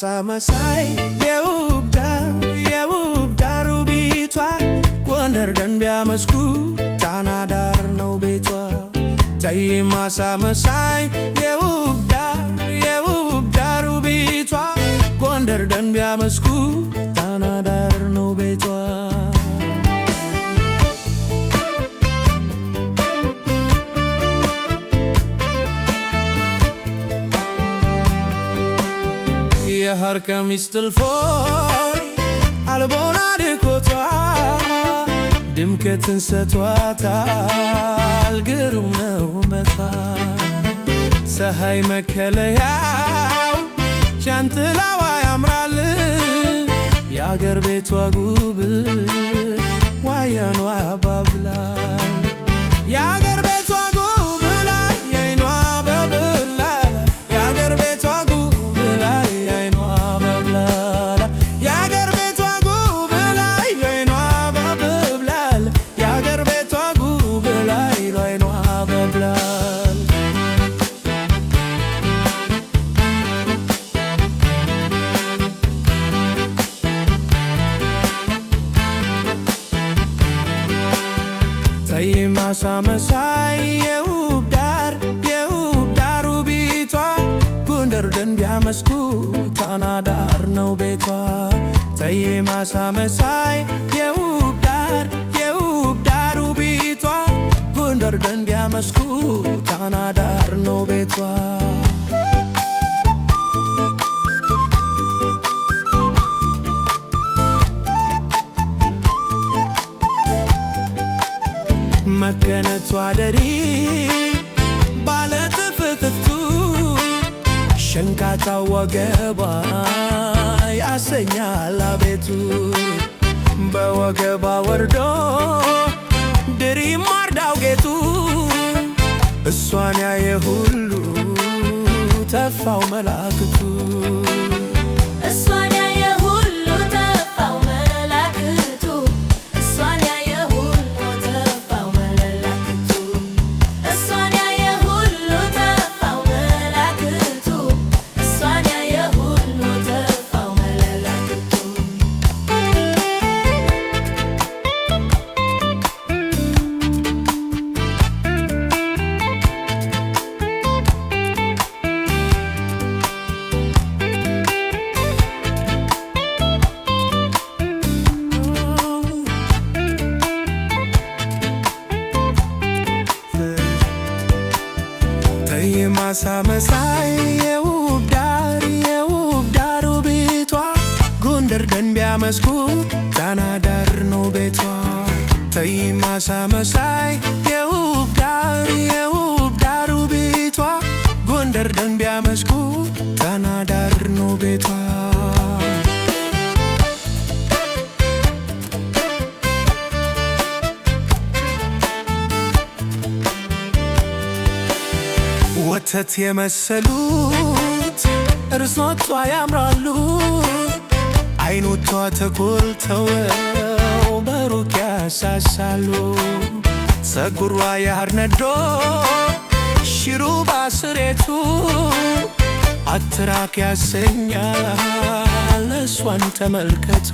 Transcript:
መሳይ የውብ ዳር ውቢቷ ጎንደር ደንቢያ መስኩ ጣና ዳር ነው ቤቷ። ተይ ማሳ መሳይ የውብ ዳር ውቢቷ ጎንደር ደንቢያ መስኩ ጣና ዳር ነው ቤቷ። የሐር ቀሚስ ጥልፎች አልቦና ድኮቷ ድምቀትን ሰጥቷታል ግሩም ነው ውበቷ። ፀሐይ መከለያው ጃንጥላዋ ያምራል የአገር ቤቷ ጉብል ዋያኗ ያባብላል የአገር ቤቷ ጉብል የአይኗ ያባብላል የአገር ቤቷ ጉብል የአይኗ ያባብላል የአገር ቤቷ ጉብል የአይኗ ያባብላል የአገር ቤቷ ጉብል የአይኗ ያባብላል። ተይ ማሳ መሳይ የውብ ዳር ውቢቷ ጎንደር ደንቢያ መስኩ ጣና ዳር ነው ቤቷ። ተይ ማሳ መሳይ የውብ ዳር ውቢቷ ጎንደር ደንቢያ መስኩ ጣና ዳር ነው ቤቷ። መገነቷ ደሪ ባለጥፍጥፍቱ ሸንካታው ወገቧ ያሰኛል አቤቱ በወገቧ ወርዶ ድሪ ማርዳው ጌጡ እሷን ያየ ሁሉ ተፋው መላክቱ እሷን ያየ ሁሉ ተፋው መላክቱ እሷን ያየ ሁሉ ተፋው መላክቱ እሷን ያየ ሁሉ ተፋው መላክቱ እሷን ያየ ሁሉ ተፋው መላክቱ። ተይ ማሳ መሳይ የውብ ዳር ውቢቷ ጎንደር ደንቢያ መስኩ ጣና ዳር ነው ቤቷ። ተይ ማሳ መሳይ የውብ ዳር ውቢቷ ጎንደር ደንቢያ መስኩ ጣና ዳር ነው ቤቷ። ወተት የመሰሉት እርሶቿ ያምራሉ አይኖቿ ተኮልተው በሩቅ ያሳሳሉ። ፀጉሯ ያር ነዶ ሽሩባ ስሬቱ አትራክ ያሰኛል እሷን ተመልከቱ።